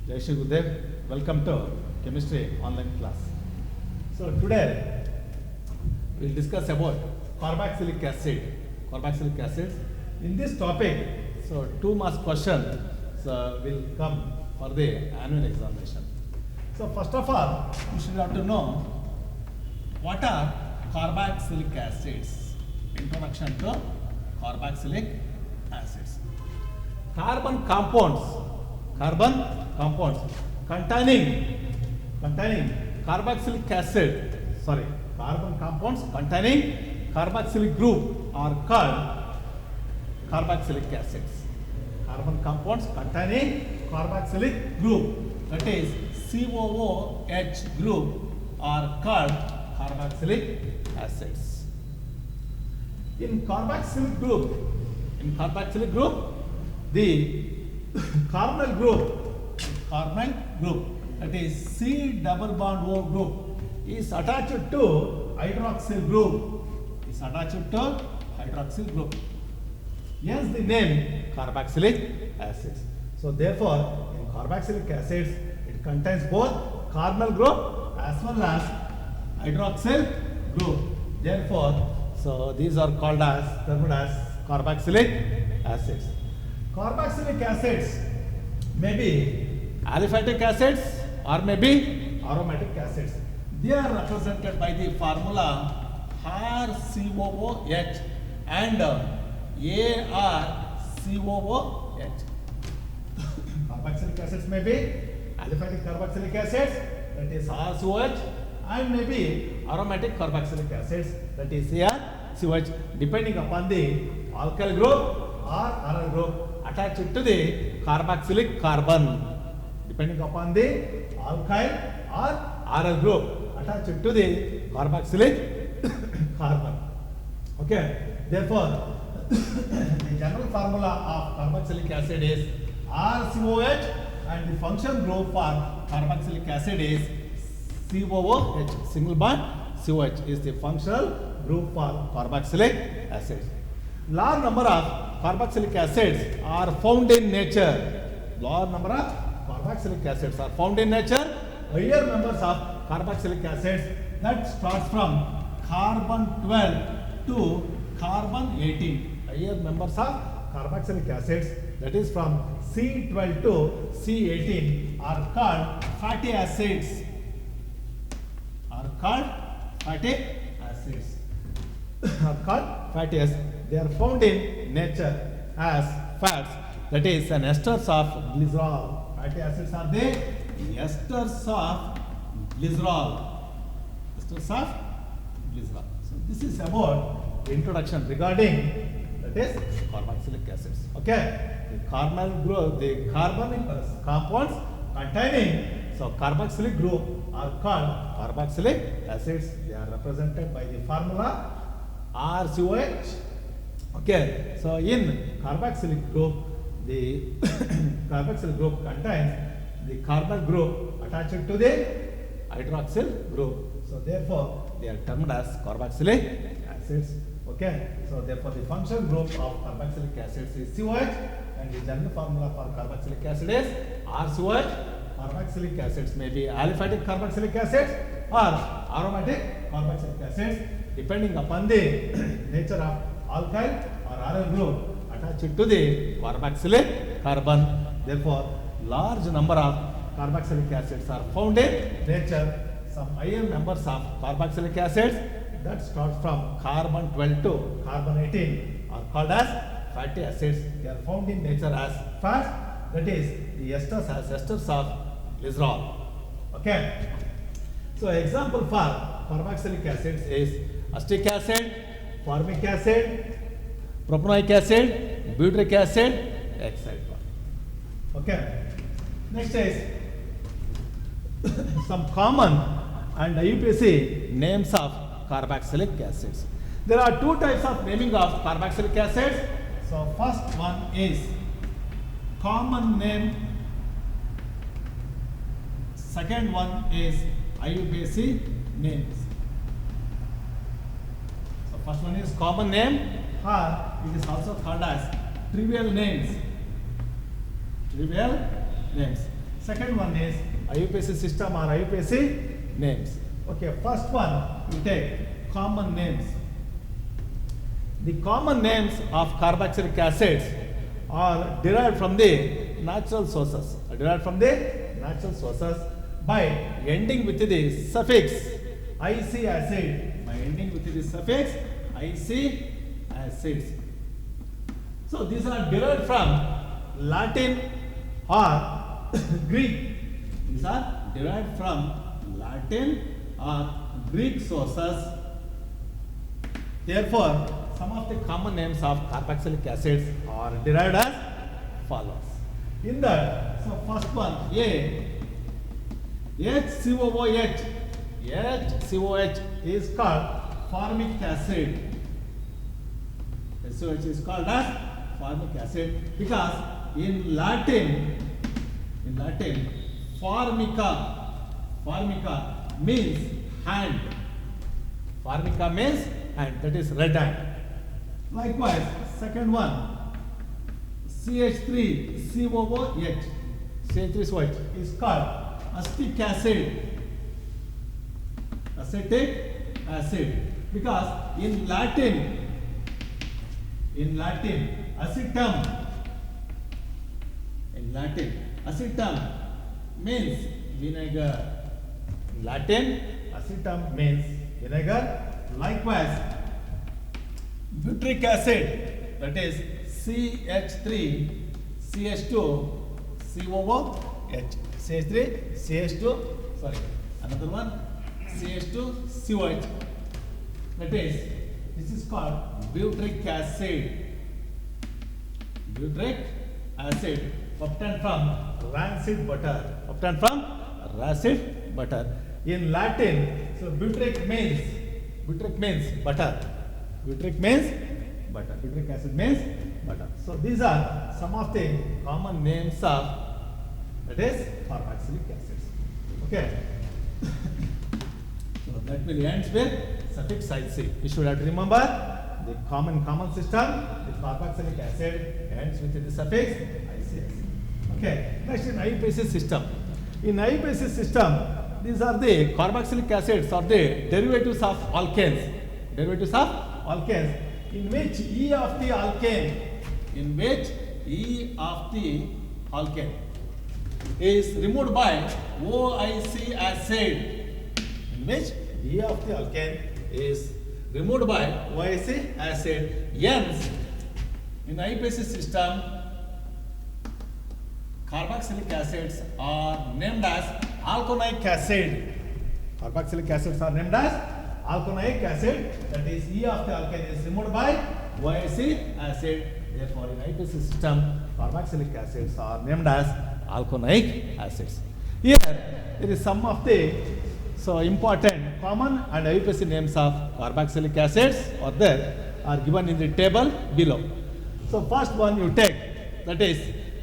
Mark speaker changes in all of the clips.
Speaker 1: Jai Shri Gurudev. Welcome to chemistry online class. So today we will discuss about carboxylic acid. Carboxylic acids. In this topic, so 2 marks question will come for the annual examination. So first of all, you should have to know what are carboxylic acids. Introduction to carboxylic acids. Carbon compounds containing carboxylic acid, carbon compounds containing carboxylic group are called carboxylic acids. Carbon compounds containing carboxylic group, that is COOH group, are called carboxylic acids. In carboxylic group, the carbonyl group, that is C double bond O group, is attached to hydroxyl group. Hence the name carboxylic acids. So therefore, in carboxylic acids, it contains both carbonyl group as well as hydroxyl group. Therefore, so these are termed as carboxylic acids. Carboxylic acids may be aliphatic acids or may be aromatic acids. They are represented by the formula RCOOH and ArCOOH. Carboxylic acids may be aliphatic carboxylic acids, that is RCOH, and may be aromatic carboxylic acids, that is ArCOH, depending upon the alkyl group or aryl group attached to the carboxylic carbon. Depending upon the alkyl or aryl group attached to the carboxylic carbon. Okay. Therefore, the general formula of carboxylic acid is RCOH, and the function group for carboxylic acid is COOH. Single bond COH is the functional group for carboxylic acids. Large number of carboxylic acids are found in nature. Large number of carboxylic acids are found in nature. Higher numbers of carboxylic acids that starts from carbon 12 to carbon 18. Higher numbers of carboxylic acids, that is from C12 to C18, are called fatty acids. They are found in nature as fats, that is an esters of glycerol. Fatty acids are the esters of glycerol. So this is about the introduction regarding, that is, carboxylic acids. Okay, the carbonyl group, the carbonic compounds containing carboxylic group are called carboxylic acids. They are represented by the formula RCOH. Okay, so in carboxylic group, the carboxyl group contains the carbonyl group attached to the hydroxyl group. So therefore, they are termed as carboxylic acids. Okay, so therefore the functional group of carboxylic acids is COH, and the general formula for carboxylic acid is RCOH. Carboxylic acids may be aliphatic carboxylic acids or aromatic carboxylic acids, depending upon the nature of alkyl or aryl group attached to the carboxylic carbon. Therefore, large number of carboxylic acids are found in nature. Some higher numbers of carboxylic acids that start from carbon 12 to carbon 18 are called as fatty acids. They are found in nature as fats, that is the esters as esters of glycerol. Okay. So example for carboxylic acids is acetic acid, formic acid, propanoic acid, butyric acid, etc. Okay. Next is some common and IUPAC names of carboxylic acids. There are 2 types of naming of carboxylic acids. So first one is common name. Second one is IUPAC names. So first one is common name, or it is also called as trivial names. Second one is IUPAC system or IUPAC names. Okay, first one you take common names. The common names of carboxylic acids are derived from the natural sources. By ending with the suffix IC acid. By ending with the suffix IC acids. So these are derived from Latin or Greek. These are derived from Latin or Greek sources. Therefore, some of the common names of carboxylic acids are derived as follows. In that, so first one, A, HCOOH. HCOOH is called formic acid. HCOOH is called as formic acid because in Latin, formica means hand. Formica means hand, that is red hand. Likewise, second one, CH3COOH. CH3COOH is called acetic acid because in Latin acetum means vinegar. In Latin, acetum means vinegar. Likewise, butyric acid, that is CH3CH2COOH. CH3CH2, sorry, another one, CH2COH. That is, this is called butyric acid. Butyric acid obtained from rancid butter. In Latin, so butyric means butter. Butyric acid means butter. So these are some of the common names of, that is, carboxylic acids. Okay. So that will end with suffix IC. You should have to remember the common system. The carboxylic acid ends with the suffix IC. Okay. Next in IUPAC system. In IUPAC system, these are the carboxylic acids or the derivatives of alkanes. In which E of the alkane is removed by OIC acid. In which E of the alkane is removed by OIC acid. Hence, in IUPAC system, carboxylic acids are named as alkonoic acid. Carboxylic acids are named as alkonoic acid. That is, E of the alkane is removed by OIC acid. Therefore, in IUPAC system, carboxylic acids are named as alkonoic acids. Here, there is some of the important common and IUPAC names of carboxylic acids are given in the table below. So first one you take, that is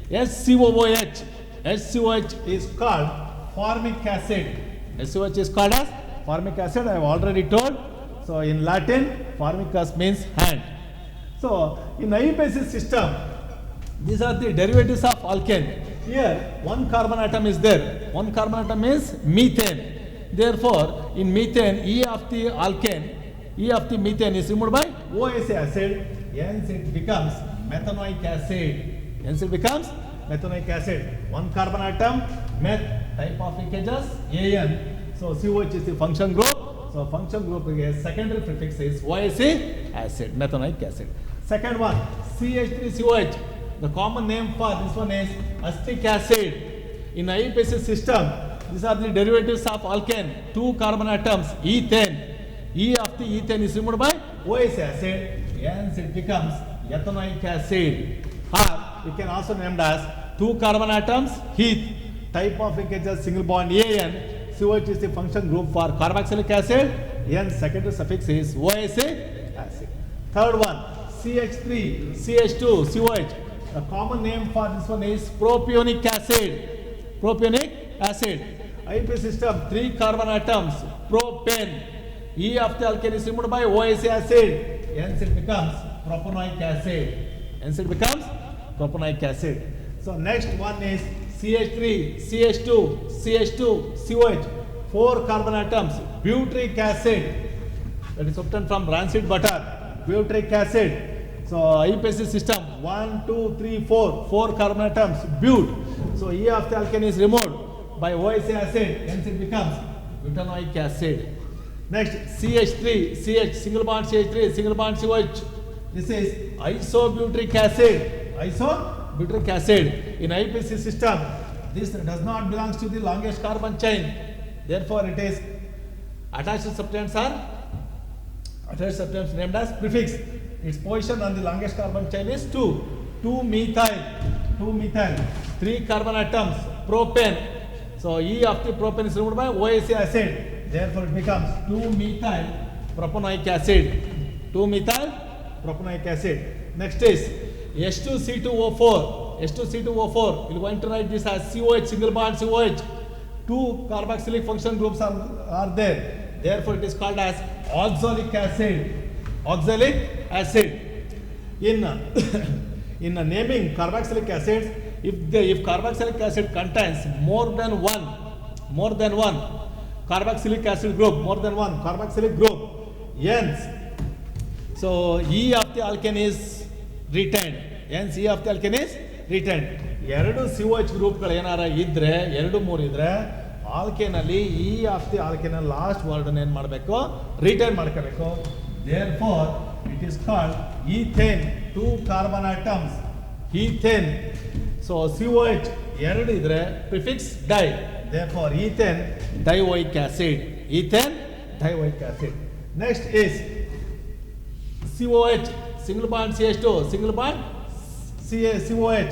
Speaker 1: HCOOH. HCOOH is called formic acid. HCOOH is called as formic acid. I have already told. So in Latin, formicus means hand. So in IUPAC system, these are the derivatives of alkane. Here, one carbon atom is there. One carbon atom is methane. Therefore, in methane, E of the methane is removed by OIC acid. Hence, it becomes methanoic acid. One carbon atom, meth, type of linkages, AN. So COH is the function group. So function group secondary prefix is OIC acid, methanoic acid. Second one, CH3COH. The common name for this one is acetic acid. In IUPAC system, these are the derivatives of alkane. Two carbon atoms, ethane. E of the ethane is removed by OIC acid. Hence it becomes ethanoic acid. Or we can also name as two carbon atoms, Heath. Type of linkage is single bond AN. COH is the function group for carboxylic acid. Hence secondary suffix is OIC acid. Third one, CH3CH2COH. The common name for this one is propionic acid. IUPAC system, three carbon atoms, propane. E of the alkane is removed by OIC acid. Hence it becomes propanoic acid. So next one is CH3, CH2, CH2, COH, 4 carbon atoms, butyric acid, that is obtained from rancid butter, butyric acid. So IUPAC system, 1, 2, 3, 4, 4 carbon atoms, but. So E of the alkane is removed by OIC acid, hence it becomes butanoic acid. Next, CH3, CH, single bond CH3, single bond COH. This is isobutyric acid, isobutyric acid. In IUPAC system, this does not belong to the longest carbon chain. Therefore, it is attached substance named as prefix. Its position on the longest carbon chain is 2. 2-methyl, 3 carbon atoms, propane. So E of the propane is removed by OIC acid. Therefore, it becomes 2-methyl propanoic acid. 2-methyl propanoic acid. Next is H2C2O4. H2C2O4. We are going to write this as COH, single bond COH. 2 carboxylic function groups are there. Therefore, it is called as oxalic acid. Oxalic acid. In naming carboxylic acids, if carboxylic acid contains more than one carboxylic acid group, more than one carboxylic group, hence, so E of the alkane is retained. Hence, E of the alkane is retained. ಎರಡು COH ಗ್ರೂಪ್ಗಳು ಏನಾರ ಇದ್ರೆ 2-3 ಇದ್ರೆ alkane ಅಲ್ಲಿ E of the alkane last word ಏನು ಮಾಡಬೇಕು, retain ಮಾಡ್ಕೋಬೇಕು. Therefore, it is called ethane, 2 carbon atoms, ethane. So COH 2 idre prefix di. Therefore, ethane dioic acid. Ethane dioic acid. Next is COH, single bond CH2, single bond COH.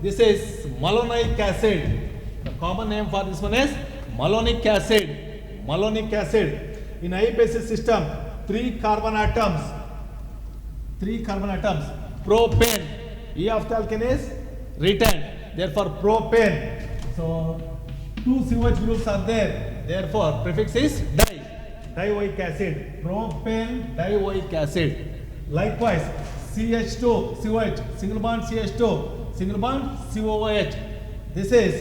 Speaker 1: This is malonic acid. The common name for this one is malonic acid. Malonic acid. In IUPAC system, 3 carbon atoms, propane. E of the alkane is retained. Therefore, propane. So 2 COH groups are there. Therefore, prefix is dioic acid. Propane dioic acid. Likewise, CH2 COH, single bond CH2, single bond COOH. This is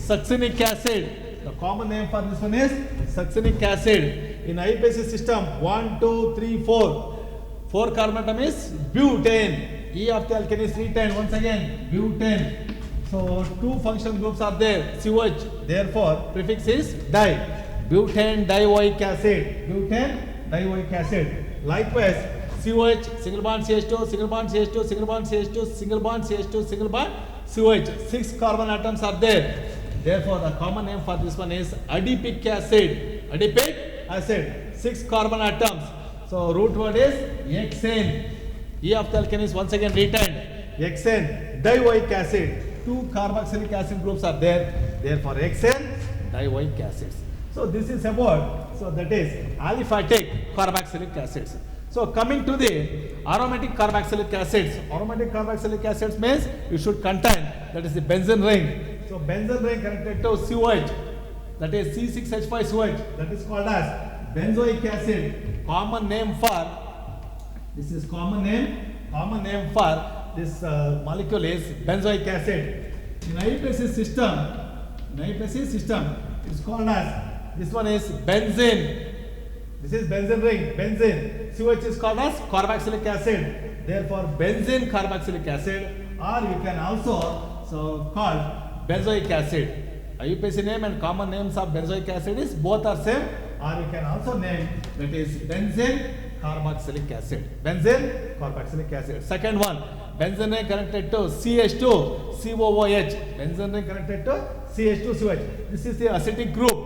Speaker 1: succinic acid. The common name for this one is succinic acid. In IUPAC system, 1, 2, 3, 4. 4 carbon atom is butane. E of the alkane is retained. Once again, butane. So 2 function groups are there, COH. Therefore, prefix is di. Butane dioic acid. Butane dioic acid. Likewise, COH, single bond CH2, single bond CH2, single bond CH2, single bond CH2, single bond COH. 6 carbon atoms are there. Therefore, the common name for this one is adipic acid. Adipic acid. 6 carbon atoms. So root word is hexane. E of the alkane is once again retained. Hexane dioic acid. 2 carboxylic acid groups are there. Therefore, hexane dioic acids. So this is about, so that is aliphatic carboxylic acids. So coming to the aromatic carboxylic acids. Aromatic carboxylic acids means it should contain, that is the benzene ring. So benzene ring connected to COH, that is C6H5COH, that is called as benzoic acid. Common name for this is common name for this molecule is benzoic acid. In IUPAC system, it's called as, this one is benzene. This is benzene ring, benzene. COH is called as carboxylic acid. Therefore, benzene carboxylic acid, or you can also so called benzoic acid. IUPAC name and common names of benzoic acid is both are same, or you can also name that is benzene carboxylic acid. Benzene carboxylic acid. Second one, benzene ring connected to CH2 COOH. Benzene ring connected to CH2 COOH. This is the acetic group.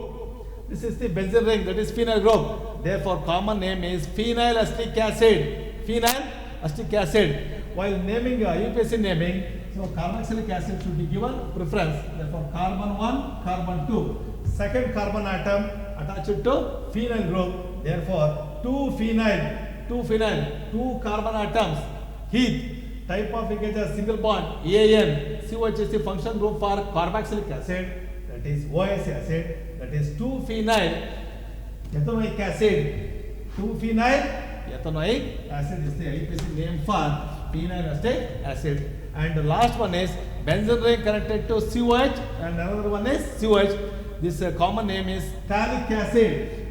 Speaker 1: This is the benzene ring, that is phenyl group. Therefore, common name is phenyl acetic acid. Phenyl acetic acid. While naming IUPAC naming, so carboxylic acid should be given preference. Therefore, carbon 1, carbon 2. Second carbon atom attached to phenyl group. Therefore, 2 carbon atoms. Heath. Type of ligature single bond AN. COH is the function group for carboxylic acid. That is OIC acid. That is 2-phenyl ethanoic acid. 2-phenyl ethanoic acid is the IUPAC name for phenyl acetic acid. And the last one is benzene ring connected to COH, and another one is COH. This common name is phthalic acid.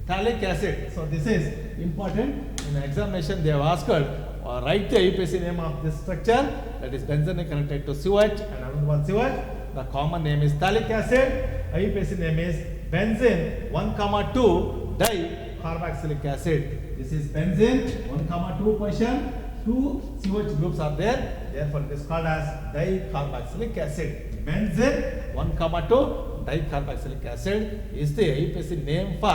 Speaker 1: Phthalic acid. So this is important. In examination they have asked, write the IUPAC name of this structure, that is benzene ring connected to COH and another one COH. The common name is phthalic acid. IUPAC name is benzene 1,2 dicarboxylic acid. This is benzene 1,2 position. 2 COH groups are there. Therefore, it is called as dicarboxylic acid. Benzene 1,2 dicarboxylic acid is the IUPAC name for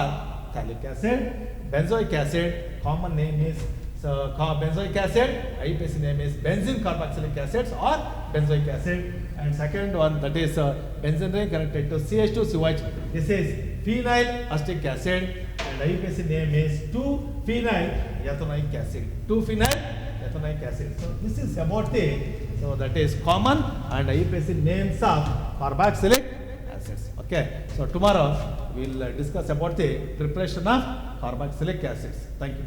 Speaker 1: phthalic acid. Benzoic acid, common name is benzoic acid. IUPAC name is benzene carboxylic acids or benzoic acid. And second one, that is benzene ring connected to CH2COH. This is phenyl acetic acid, and IUPAC name is 2-phenyl ethanoic acid. 2-phenyl ethanoic acid. So this is about that is common and IUPAC names of carboxylic acids. Okay. So tomorrow we will discuss about the preparation of carboxylic acids. Thank you.